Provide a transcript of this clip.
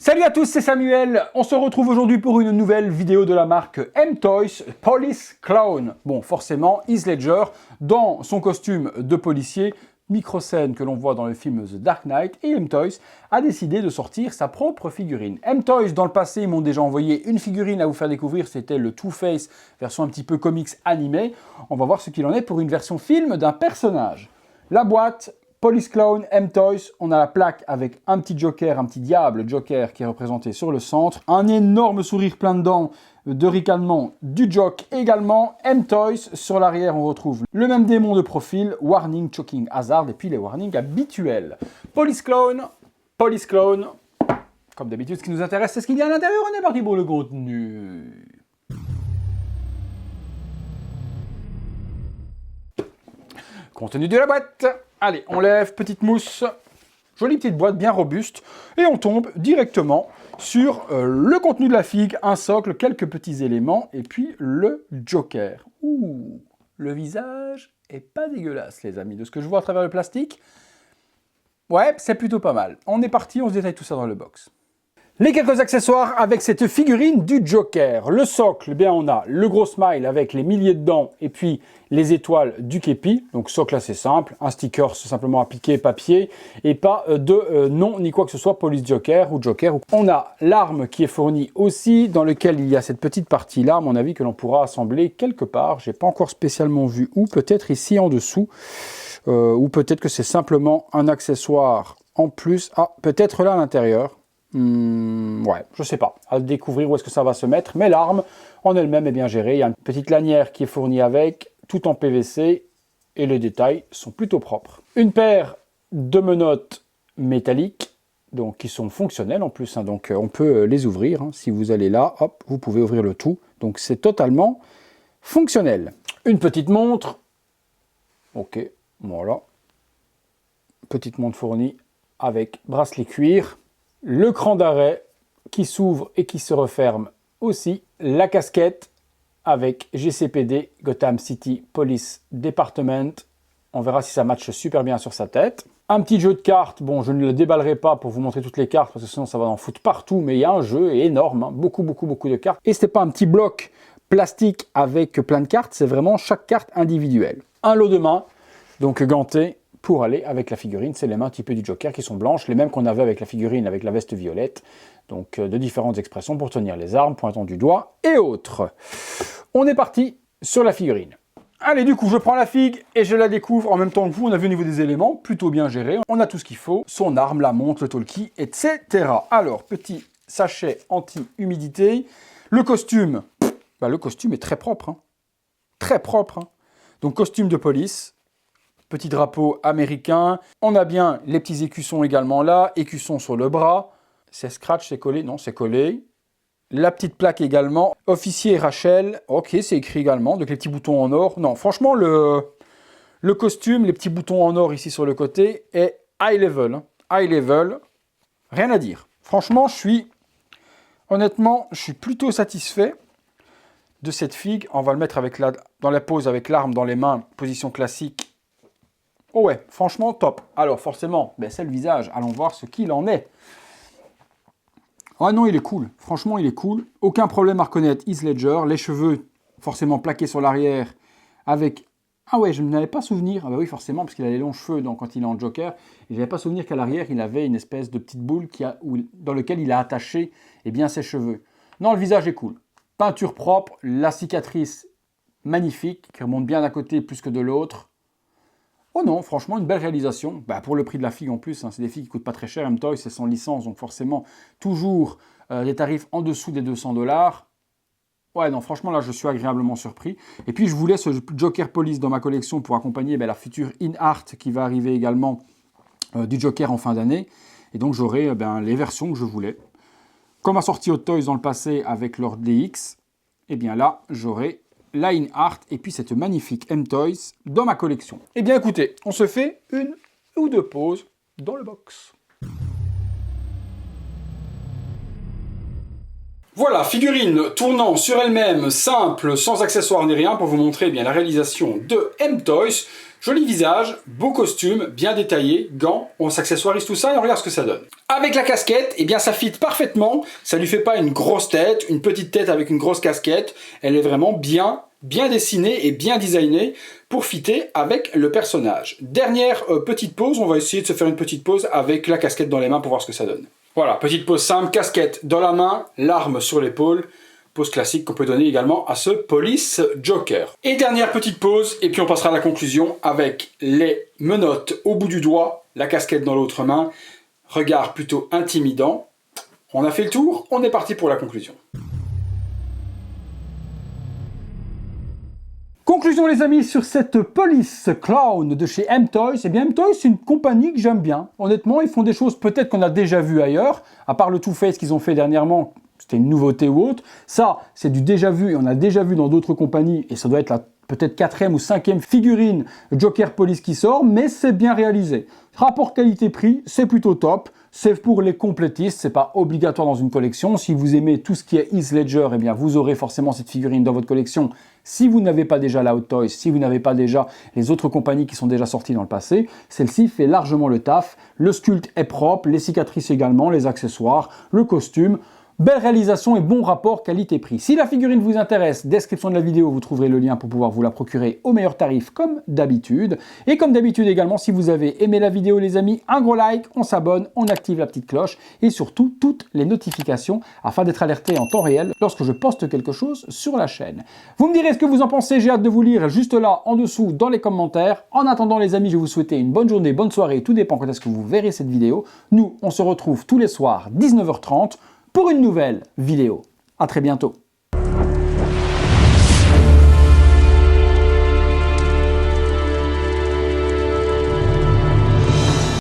Salut à tous, c'est Samuel. On se retrouve aujourd'hui pour une nouvelle vidéo de la marque M-Toys Police Clown. Bon, forcément, Heath Ledger dans son costume de policier, micro-scène que l'on voit dans le film The Dark Knight, et M-Toys a décidé de sortir sa propre figurine. M-Toys, dans le passé, ils m'ont déjà envoyé une figurine à vous faire découvrir, c'était le Two-Face, version un petit peu comics animé. On va voir ce qu'il en est pour une version film d'un personnage. La boîte, Police Clown, M-Toys, on a la plaque avec un petit Joker, un petit diable Joker qui est représenté sur le centre, un énorme sourire plein de dents de ricanement du Jock également, M-Toys, sur l'arrière on retrouve le même démon de profil, Warning, Choking, Hazard et puis les warnings habituels. Police Clown, comme d'habitude ce qui nous intéresse c'est ce qu'il y a à l'intérieur, on est parti pour le contenu. Contenu de la boîte. Allez, on lève, petite mousse, jolie petite boîte bien robuste, et on tombe directement sur le contenu de la figue, un socle, quelques petits éléments, et puis le Joker. Ouh, le visage est pas dégueulasse, les amis, de ce que je vois à travers le plastique. Ouais, c'est plutôt pas mal. On est parti, on se détaille tout ça dans le box. Les quelques accessoires avec cette figurine du Joker. Le socle, eh bien on a le gros smile avec les milliers de dents et puis les étoiles du képi. Donc socle assez simple, un sticker simplement appliqué papier et pas de nom ni quoi que ce soit Police Joker ou Joker. On a l'arme qui est fournie aussi dans lequel il y a cette petite partie là à mon avis que l'on pourra assembler quelque part. J'ai pas encore spécialement vu où, peut-être ici en dessous ou peut-être que c'est simplement un accessoire en plus. Ah, peut-être là à l'intérieur. Ouais, je sais pas, à découvrir où est-ce que ça va se mettre, mais l'arme en elle-même est bien gérée. Il y a une petite lanière qui est fournie avec, tout en PVC, et les détails sont plutôt propres. Une paire de menottes métalliques, donc qui sont fonctionnelles en plus, hein, donc on peut les ouvrir. Hein. Si vous allez là, hop, vous pouvez ouvrir le tout, donc c'est totalement fonctionnel. Une petite montre, ok, voilà, petite montre fournie avec bracelet cuir. Le cran d'arrêt qui s'ouvre et qui se referme aussi. La casquette avec GCPD, Gotham City Police Department. On verra si ça matche super bien sur sa tête. Un petit jeu de cartes. Bon, je ne le déballerai pas pour vous montrer toutes les cartes parce que sinon ça va en foutre partout. Mais il y a un jeu énorme, hein, beaucoup de cartes. Et ce n'est pas un petit bloc plastique avec plein de cartes. C'est vraiment chaque carte individuelle. Un lot de mains, donc ganté, pour aller avec la figurine, c'est les mains typées du Joker qui sont blanches, les mêmes qu'on avait avec la figurine avec la veste violette, donc de différentes expressions pour tenir les armes, pointant du doigt et autres. On est parti sur la figurine. Allez, du coup, je prends la figue et je la découvre en même temps que vous. On a vu au niveau des éléments, plutôt bien géré. On a tout ce qu'il faut, son arme, la montre, le talkie, etc. Alors, petit sachet anti-humidité. Le costume, le costume est très propre. Hein. Très propre. Hein. Donc, costume de police. Petit drapeau américain. On a bien les petits écussons également là. Écussons sur le bras. C'est scratch, c'est collé? Non, c'est collé. La petite plaque également. Officier Rachel. Ok, c'est écrit également. Donc les petits boutons en or. Non, franchement, le costume, les petits boutons en or ici sur le côté est high level. Hein. High level. Rien à dire. Franchement, honnêtement, je suis plutôt satisfait de cette figue. On va le mettre dans la pose avec l'arme dans les mains. Position classique. Oh ouais, franchement, top. Alors, forcément, c'est le visage. Allons voir ce qu'il en est. Ah non, il est cool. Franchement, il est cool. Aucun problème à reconnaître Heath Ledger. Les cheveux, forcément, plaqués sur l'arrière avec... Ah ouais, je n'avais pas souvenir. Ah bah oui, forcément, parce qu'il a les longs cheveux quand il est en Joker. Et je n'avais pas souvenir qu'à l'arrière, il avait une espèce de petite boule dans laquelle il a attaché ses cheveux. Non, le visage est cool. Peinture propre. La cicatrice, magnifique, qui remonte bien d'un côté plus que de l'autre. Oh non, franchement, une belle réalisation. Pour le prix de la figue en plus, hein, c'est des figues qui ne coûtent pas très cher. M-Toys, c'est sans licence, donc forcément, toujours des tarifs en dessous des 200$. Ouais, non, franchement, là, je suis agréablement surpris. Et puis, je voulais ce Joker Police dans ma collection pour accompagner la future In-Art qui va arriver également du Joker en fin d'année. Et donc, j'aurai les versions que je voulais. Comme a sorti Hot Toys dans le passé avec leur DX, et bien là, j'aurai la In-Art et puis cette magnifique M-Toys dans ma collection. Eh bien écoutez, on se fait une ou deux pauses dans le box. Voilà, figurine tournant sur elle-même, simple, sans accessoires ni rien, pour vous montrer la réalisation de M-Toys. Joli visage, beau costume, bien détaillé, gants, on s'accessoirise tout ça et on regarde ce que ça donne. Avec la casquette, eh bien ça fit parfaitement, ça lui fait pas une grosse tête, une petite tête avec une grosse casquette, elle est vraiment bien dessinée et bien designée pour fitter avec le personnage. Dernière petite pose, on va essayer de se faire une petite pose avec la casquette dans les mains pour voir ce que ça donne. Voilà, petite pose simple, casquette dans la main, l'arme sur l'épaule. Pose classique qu'on peut donner également à ce Police Joker. Et dernière petite pause, et puis on passera à la conclusion avec les menottes au bout du doigt, la casquette dans l'autre main, regard plutôt intimidant. On a fait le tour, on est parti pour la conclusion. Conclusion les amis sur cette Police Clown de chez M-Toys. Eh bien M-Toys c'est une compagnie que j'aime bien. Honnêtement ils font des choses peut-être qu'on a déjà vu ailleurs, à part le Too Faced qu'ils ont fait dernièrement. C'était une nouveauté ou autre. Ça, c'est du déjà vu et on a déjà vu dans d'autres compagnies et ça doit être la peut-être 4e ou 5e figurine Joker Police qui sort, mais c'est bien réalisé. Rapport qualité-prix, c'est plutôt top. C'est pour les complétistes, c'est pas obligatoire dans une collection. Si vous aimez tout ce qui est Heath Ledger, eh bien vous aurez forcément cette figurine dans votre collection. Si vous n'avez pas déjà la Hot Toys, si vous n'avez pas déjà les autres compagnies qui sont déjà sorties dans le passé, celle-ci fait largement le taf. Le sculpte est propre, les cicatrices également, les accessoires, le costume. Belle réalisation et bon rapport qualité-prix. Si la figurine vous intéresse, description de la vidéo, vous trouverez le lien pour pouvoir vous la procurer au meilleur tarif comme d'habitude. Et comme d'habitude également, si vous avez aimé la vidéo les amis, un gros like, on s'abonne, on active la petite cloche et surtout toutes les notifications afin d'être alerté en temps réel lorsque je poste quelque chose sur la chaîne. Vous me direz ce que vous en pensez, j'ai hâte de vous lire juste là en dessous dans les commentaires. En attendant les amis, je vais vous souhaiter une bonne journée, bonne soirée, tout dépend quand est-ce que vous verrez cette vidéo. Nous, on se retrouve tous les soirs 19h30 pour une nouvelle vidéo. À très bientôt.